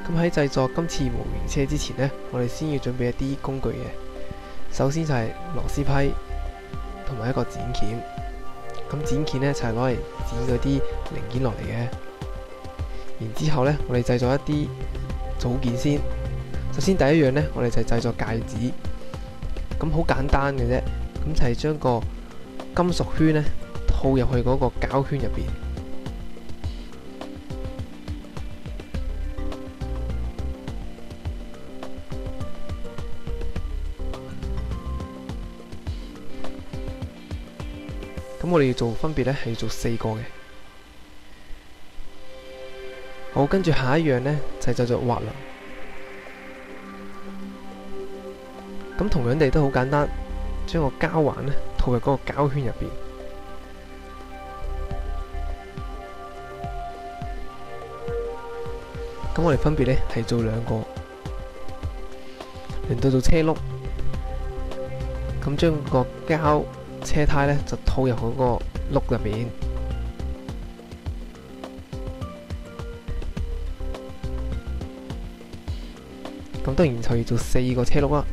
咁喺製作今次模型車之前呢，我哋先要準備一啲工具嘅。首先就係螺絲批同埋一個剪鉗。咁剪鉗呢，就係攞嚟剪嗰啲零件落嚟嘅。然之後呢，我哋製作一啲組件先。首先第一樣呢，我哋就係製作戒指。咁好簡單嘅啫，咁就係將個金屬圈呢套入去嗰個膠圈入邊。咁我哋要做分別呢係要做4個嘅。好，跟住下一樣呢，就係製作滑輪。咁同樣地都好簡單，將個膠環呢套入嗰個膠圈入邊。咁我哋分別呢係做2個。輪到做車轆，咁將個膠車胎呢就套入嗰個轆入邊。咁當然就要做4個車轆啦。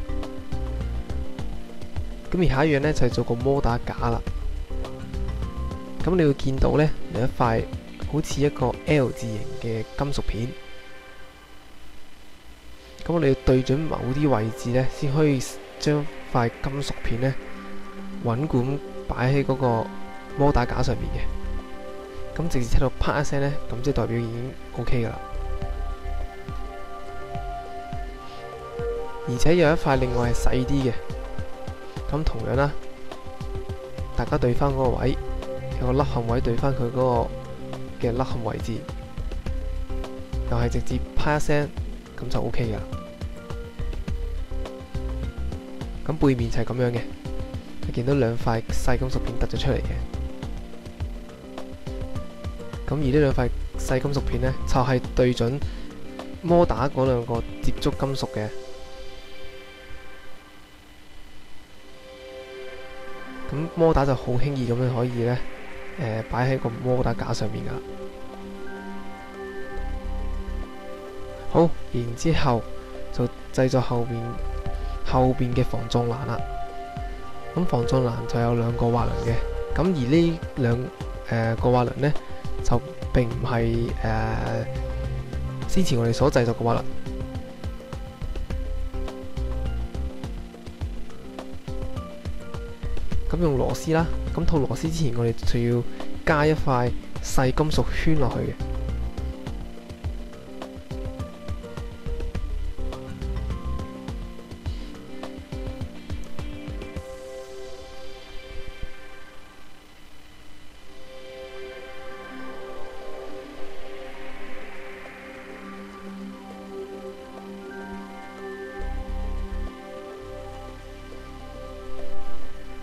咁而下一樣呢，就係做個摩打架啦。咁你會見到呢，有一塊好似一個 L 字形嘅金屬片。咁我哋要對準某啲位置呢，先可以將塊金屬片呢穩固咁擺喺嗰個摩打架上面嘅。咁直接聽到啪一聲呢，咁即係代表已經 OK 噶啦。而且有一塊另外係細啲嘅。咁同樣啦，大家對翻嗰個位，有個凹陷位對翻佢嗰個嘅凹陷位置，又係直接啪一聲，咁就 OK 噶啦。咁背面就係咁樣嘅，你見到2塊細金屬片突咗出嚟嘅。咁而呢2塊細金屬片呢，就係對準摩打嗰2個接觸金屬嘅。咁摩打就好輕易咁樣可以呢，擺喺個摩打架上面噶啦。好，然之後就製作後邊嘅防撞欄啦。咁防撞欄就有2個滑輪嘅。咁而呢2個滑輪呢，就並唔係之前我哋所製作嘅滑輪。咁用螺絲啦，咁套螺絲之前我哋就要加一塊細金屬圈落去嘅。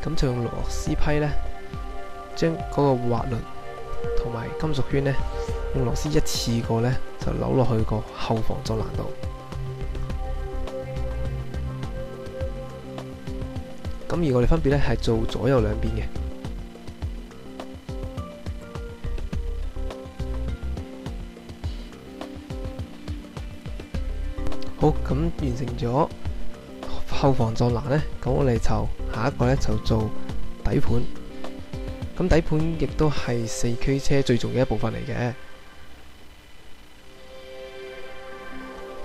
咁就用螺絲批呢，將嗰個滑輪同埋金屬圈呢，用螺絲一次過呢，就扭落去個後防撞欄度。咁而我哋分別呢係做左右兩邊嘅。好，咁完成咗後防撞欄呢，咁我哋就下一個呢就做底盤。咁底盤亦都係4驅車最重要一部分嚟嘅。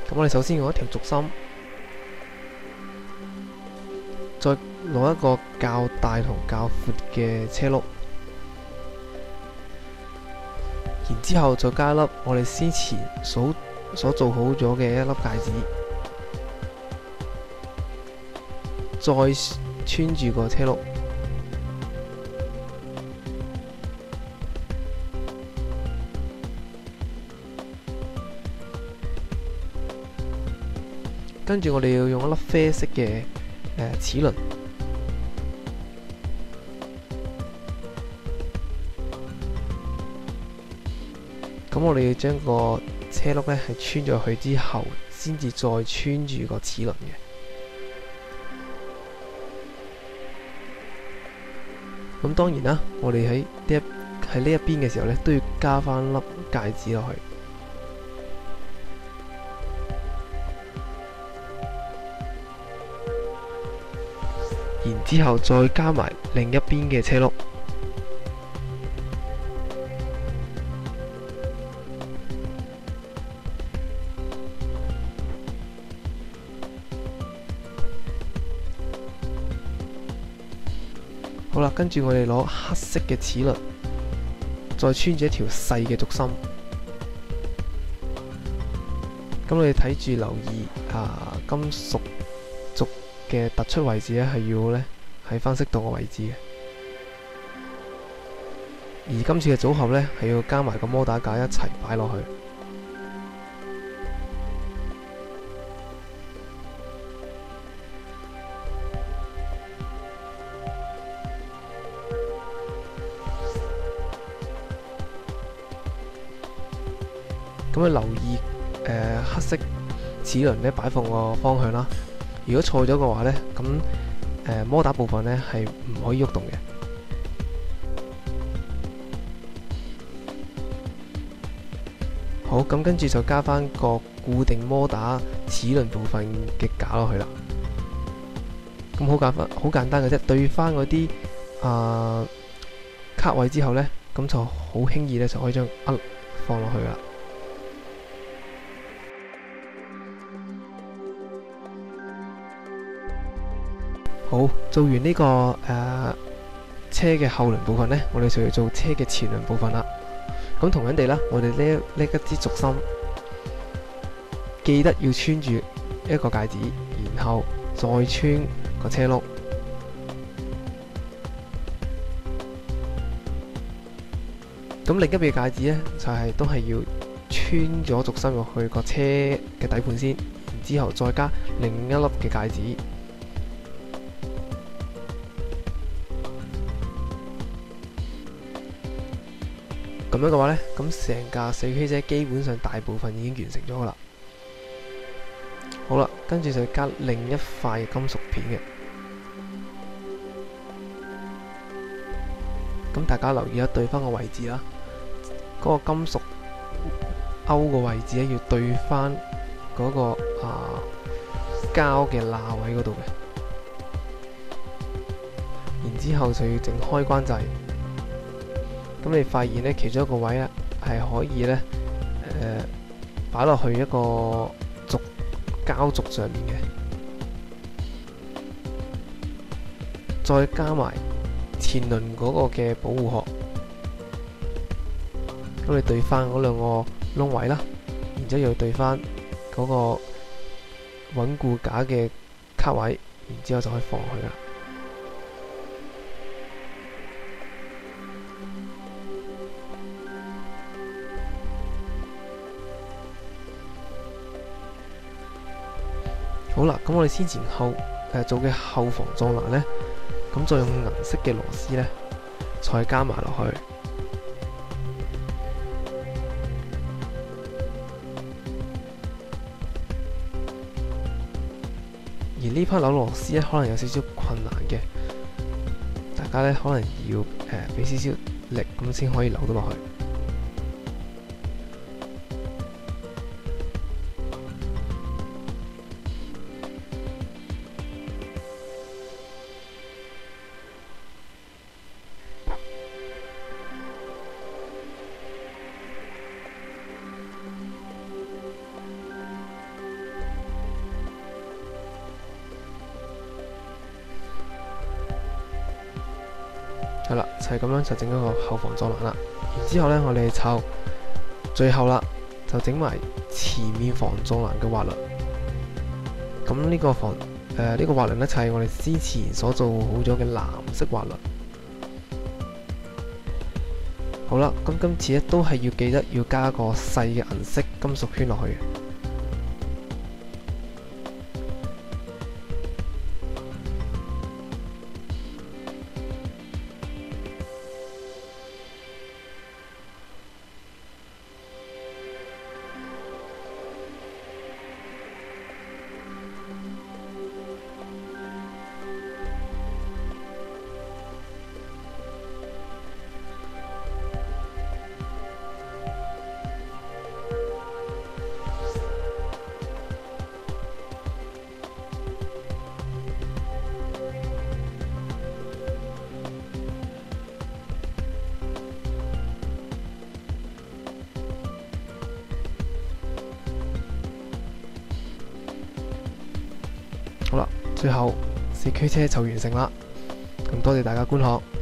咁我哋首先用一條軸心，再攞一個較大同較闊嘅車轆，然之後再加一粒我哋先前所做好咗嘅一粒戒指，再穿住個車轆，跟住我哋要用一粒啡色嘅齒輪，咁我哋要將個車轆呢係穿咗去之後，先至再穿住個齒輪嘅。咁當然啦，我哋喺呢一邊嘅時候呢，都要加翻粒戒指落去。之後再加埋另一邊嘅車轆。好啦，跟住我哋攞黑色嘅齒輪，再穿住一條細嘅軸心。咁我哋睇住留意金屬軸嘅突出位置咧，係要咧喺翻適當嘅位置嘅。而今次嘅組合咧，係要加埋個摩打架一齊擺落去。咁留意黑色齒輪咧擺放個方向啦。如果錯咗嘅話呢，咁摩打部分呢係唔可以喐動嘅。好，咁跟住就加翻個固定摩打齒輪部分嘅架落去啦。咁好簡單嘅啫，對翻嗰啲卡位之後呢，咁就好輕易咧就可以將放落去啦。好，做完呢個車嘅後輪部分呢，我哋就要做車嘅前輪部分啦。咁同樣地啦，我哋呢一支軸心，記得要穿住一個戒指，然後再穿個車轆。咁另一邊嘅戒指呢，就都係要穿咗軸心入去個車嘅底盤先，然之後再加另一粒嘅戒指。咁樣嘅話呢，咁成架4驅車基本上大部分已經完成咗噶啦。好啦，跟住就加另一塊金屬片嘅。咁大家留意一對翻個位置啦，嗰個金屬勾個位置咧要對翻嗰個膠嘅罅位嗰度嘅。然之後就要整開關掣。咁你發現呢，其中一個位係可以呢擺落去一個膠軸上面嘅，再加埋前輪嗰個嘅保護殼。咁你對翻嗰兩個窿位啦，然之後又對翻嗰個穩固架嘅卡位，然之後就可以放落去啦。好啦，咁我哋先前後做嘅後防撞欄呢，咁再用銀色嘅螺絲呢，再加埋落去。而呢批扭螺絲呢，可能有少少困難嘅，大家呢可能要俾少少力咁先可以扭到落去。係啦，就係咁樣就整咗個後防撞欄啦。然之後呢，我哋就最後啦，就整埋前面防撞欄嘅滑輪。咁呢個呢個滑輪呢，就係我哋之前所做好咗嘅藍色滑輪。好啦，咁今次呢都係要記得要加個細嘅銀色金屬圈落去。好啦，最後4驅車就完成啦。咁多謝大家觀看。